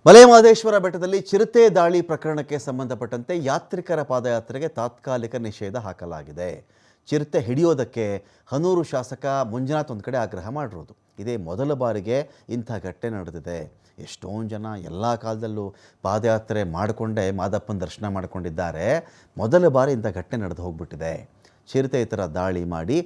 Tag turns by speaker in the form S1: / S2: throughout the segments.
S1: ಮಲೆಮಹದೇಶ್ವರ ಬೆಟ್ಟದಲ್ಲಿ ಚಿರತೆ ದಾಳಿ ಪ್ರಕರಣಕ್ಕೆ ಸಂಬಂಧಪಟ್ಟಂತೆ ಯಾತ್ರಿಕರ ಪಾದಯಾತ್ರೆಗೆ ತಾತ್ಕಾಲಿಕ ನಿಷೇಧ ಹಾಕಲಾಗಿದೆ. ಚಿರತೆ ಹಿಡಿಯೋದಕ್ಕೆ ಹನೂರು ಶಾಸಕ ಮಂಜುನಾಥ್ ಒಂದು ಕಡೆ ಆಗ್ರಹ ಮಾಡಿರೋದು. ಇದೇ ಮೊದಲ ಬಾರಿಗೆ ಇಂಥ ಘಟನೆ ನಡೆದಿದೆ. ಎಷ್ಟೊಂದು ಜನ ಎಲ್ಲ ಕಾಲದಲ್ಲೂ ಪಾದಯಾತ್ರೆ ಮಾಡಿಕೊಂಡೇ ಮಾದಪ್ಪನ ದರ್ಶನ ಮಾಡಿಕೊಂಡಿದ್ದಾರೆ. ಮೊದಲ ಬಾರಿ ಇಂಥ ಘಟನೆ ನಡೆದು ಹೋಗ್ಬಿಟ್ಟಿದೆ. ಚಿರತೆ ಈ ಥರ ದಾಳಿ ಮಾಡಿ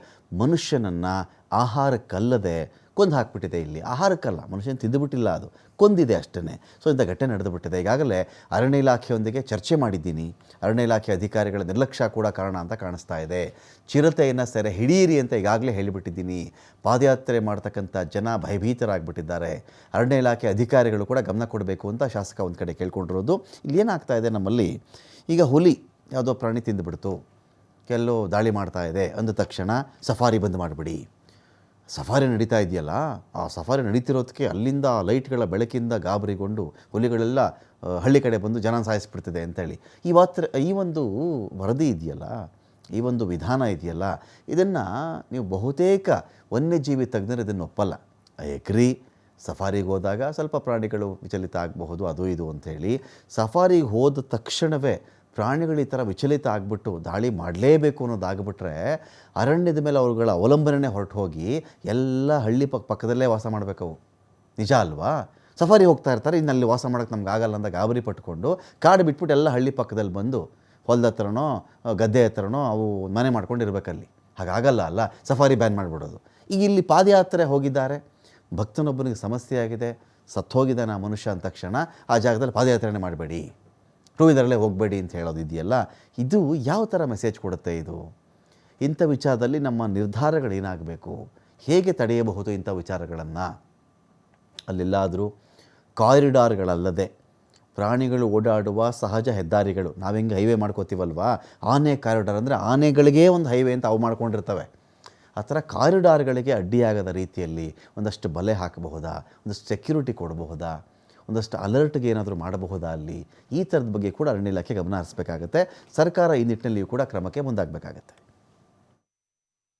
S1: ಮನುಷ್ಯನನ್ನು ಆಹಾರಕ್ಕಲ್ಲದೆ ಕೊಂದು ಹಾಕ್ಬಿಟ್ಟಿದೆ. ಇಲ್ಲಿ ಆಹಾರಕ್ಕಲ್ಲ, ಮನುಷ್ಯನ ತಿಂದುಬಿಟ್ಟಿಲ್ಲ, ಅದು ಕೊಂದಿದೆ ಅಷ್ಟೇ. ಸೊ ಇಂಥ ಘಟನೆ ನಡೆದು ಬಿಟ್ಟಿದೆ. ಈಗಾಗಲೇ ಅರಣ್ಯ ಇಲಾಖೆಯೊಂದಿಗೆ ಚರ್ಚೆ ಮಾಡಿದ್ದೀನಿ. ಅರಣ್ಯ ಇಲಾಖೆ ಅಧಿಕಾರಿಗಳ ನಿರ್ಲಕ್ಷ್ಯ ಕೂಡ ಕಾರಣ ಅಂತ ಕಾಣಿಸ್ತಾ ಇದೆ. ಚಿರತೆಯನ್ನು ಸೆರೆ ಹಿಡಿಯಿರಿ ಅಂತ ಈಗಾಗಲೇ ಹೇಳಿಬಿಟ್ಟಿದ್ದೀನಿ. ಪಾದಯಾತ್ರೆ ಮಾಡ್ತಕ್ಕಂಥ ಜನ ಭಯಭೀತರಾಗಿಬಿಟ್ಟಿದ್ದಾರೆ. ಅರಣ್ಯ ಇಲಾಖೆ ಅಧಿಕಾರಿಗಳು ಕೂಡ ಗಮನ ಕೊಡಬೇಕು ಅಂತ ಶಾಸಕ ಒಂದು ಕಡೆ ಕೇಳ್ಕೊಂಡಿರೋದು. ಇಲ್ಲಿ ಏನಾಗ್ತಾ ಇದೆ ನಮ್ಮಲ್ಲಿ, ಈಗ ಹುಲಿ ಯಾವುದೋ ಪ್ರಾಣಿ ತಿಂದುಬಿಡ್ತು, ಕೆಲವು ದಾಳಿ ಮಾಡ್ತಾ ಇದೆ ಅಂದ ತಕ್ಷಣ ಸಫಾರಿ ಬಂದ್ ಮಾಡಿಬಿಡಿ. ಸಫಾರಿ ನಡೀತಾ ಇದೆಯಲ್ಲ, ಆ ಸಫಾರಿ ನಡೀತಿರೋದಕ್ಕೆ ಅಲ್ಲಿಂದ ಲೈಟ್ಗಳ ಬೆಳಕಿಂದ ಗಾಬರಿಗೊಂಡು ಹುಲಿಗಳೆಲ್ಲ ಹಳ್ಳಿ ಕಡೆ ಬಂದು ಜನ ಸಾಯಿಸ್ಬಿಡ್ತಿದೆ ಅಂತೇಳಿ ಈ ಒಂದು ವರದಿ ಇದೆಯಲ್ಲ, ಈ ಒಂದು ವಿಧಾನ ಇದೆಯಲ್ಲ, ಇದನ್ನು ನೀವು ಬಹುತೇಕ ವನ್ಯಜೀವಿ ತಜ್ಞರು ಇದನ್ನು ಒಪ್ಪಲ್ಲ. ಎಗ್ರಿ, ಸಫಾರಿಗೆ ಹೋದಾಗ ಸ್ವಲ್ಪ ಪ್ರಾಣಿಗಳು ವಿಚಲಿತ ಆಗಬಹುದು, ಅದು ಇದು ಅಂಥೇಳಿ. ಸಫಾರಿಗೆ ಹೋದ ತಕ್ಷಣವೇ ಪ್ರಾಣಿಗಳು ಈ ಥರ ವಿಚಲಿತ ಆಗಿಬಿಟ್ಟು ದಾಳಿ ಮಾಡಲೇಬೇಕು ಅನ್ನೋದಾಗ್ಬಿಟ್ರೆ ಅರಣ್ಯದ ಮೇಲೆ ಅವುಗಳ ಅವಲಂಬನೆ ಹೊರಟು ಹೋಗಿ ಎಲ್ಲ ಹಳ್ಳಿ ಪಕ್ಕದಲ್ಲೇ ವಾಸ ಮಾಡಬೇಕವು. ನಿಜ ಅಲ್ವಾ? ಸಫಾರಿ ಹೋಗ್ತಾ ಇರ್ತಾರೆ, ಇನ್ನಲ್ಲಿ ವಾಸ ಮಾಡೋಕ್ಕೆ ನಮ್ಗೆ ಆಗಲ್ಲ ಅಂತ ಗಾಬರಿ ಪಟ್ಕೊಂಡು ಕಾಡು ಬಿಟ್ಬಿಟ್ಟು ಎಲ್ಲ ಹಳ್ಳಿ ಪಕ್ಕದಲ್ಲಿ ಬಂದು ಹೊಲದ ಹತ್ರನೋ ಗದ್ದೆ ಹತ್ರನೋ ಅವು ಮನೆ ಮಾಡ್ಕೊಂಡಿರ್ಬೇಕಲ್ಲಿ. ಹಾಗಾಗಲ್ಲ ಅಲ್ಲ, ಸಫಾರಿ ಬ್ಯಾನ್ ಮಾಡಿಬಿಡೋದು. ಈಗ ಇಲ್ಲಿ ಪಾದಯಾತ್ರೆ ಹೋಗಿದ್ದಾರೆ, ಭಕ್ತನೊಬ್ಬನಿಗೆ ಸಮಸ್ಯೆ ಆಗಿದೆ, ಸತ್ತೋಗಿದ್ದಾನೆ ಆ ಮನುಷ್ಯ ಅಂದ ತಕ್ಷಣ ಆ ಜಾಗದಲ್ಲಿ ಪಾದಯಾತ್ರೆನೇ ಮಾಡಬೇಡಿ, ಟೂ ವೀಲರಲ್ಲೇ ಹೋಗಬೇಡಿ ಅಂತ ಹೇಳೋದು ಇದೆಯಲ್ಲ, ಇದು ಯಾವ ಥರ ಮೆಸೇಜ್ ಕೊಡುತ್ತೆ ಇದು? ಇಂಥ ವಿಚಾರದಲ್ಲಿ ನಮ್ಮ ನಿರ್ಧಾರಗಳೇನಾಗಬೇಕು? ಹೇಗೆ ತಡೆಯಬಹುದು ಇಂಥ ವಿಚಾರಗಳನ್ನು? ಅಲ್ಲೆಲ್ಲಾದರೂ ಕಾರಿಡಾರ್ಗಳಲ್ಲದೆ ಪ್ರಾಣಿಗಳು ಓಡಾಡುವ ಸಹಜ ಹೆದ್ದಾರಿಗಳು, ನಾವು ಹೆಂಗೆ ಹೈವೇ ಮಾಡ್ಕೋತೀವಲ್ವಾ, ಆನೆ ಕಾರಿಡಾರ್ ಅಂದರೆ ಆನೆಗಳಿಗೇ ಒಂದು ಹೈವೇ ಅಂತ ಅವು ಮಾಡ್ಕೊಂಡಿರ್ತವೆ. ಆ ಥರ ಕಾರಿಡಾರ್ಗಳಿಗೆ ಅಡ್ಡಿಯಾಗದ ರೀತಿಯಲ್ಲಿ ಒಂದಷ್ಟು ಬಲೆ ಹಾಕಬಹುದಾ, ಒಂದಷ್ಟು ಸೆಕ್ಯೂರಿಟಿ ಕೊಡಬಹುದಾ, ಒಂದಷ್ಟು ಅಲರ್ಟ್ಗೆ ಏನಾದರೂ ಮಾಡಬಹುದಾ ಅಲ್ಲಿ? ಈ ಥರದ ಬಗ್ಗೆ ಕೂಡ ಅರಣ್ಯ ಇಲಾಖೆ ಗಮನ ಹರಿಸಬೇಕಾಗತ್ತೆ. ಸರ್ಕಾರ ಈ ನಿಟ್ಟಿನಲ್ಲಿಯೂ ಕೂಡ ಕ್ರಮಕ್ಕೆ ಮುಂದಾಗಬೇಕಾಗತ್ತೆ.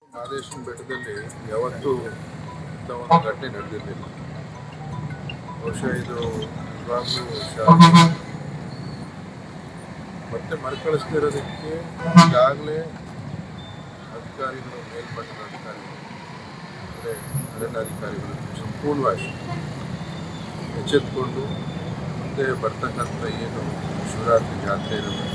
S2: ಮಹದೇಶ್ವರ ಬೆಟ್ಟದಲ್ಲಿ ಯಾವತ್ತೂ ಇಂಥ ಒಂದು ಘಟನೆ ನಡೆದಿರಲಿಲ್ಲ. ಬಹುಶಃ ಇದು ಇವಾಗಲೂ ಮತ್ತೆ ಮರುಕಳಿಸ್ತಿರೋದಕ್ಕೆ ಈಗಾಗಲೇ ಅಧಿಕಾರಿಗಳು, ಮೇಲ್ಮಟ್ಟದ ಅಧಿಕಾರಿಗಳು ಅಂದರೆ ಅರಣ್ಯಾಧಿಕಾರಿಗಳು ಸಂಪೂರ್ಣವಾಗಿ ಎಚ್ಚೆತ್ತುಕೊಂಡು ಮುಂದೆ ಬರ್ತಕ್ಕಂಥ ಏನು ಶಿವರಾತ್ರಿ ಜಾತ್ರೆ ಇರುತ್ತೆ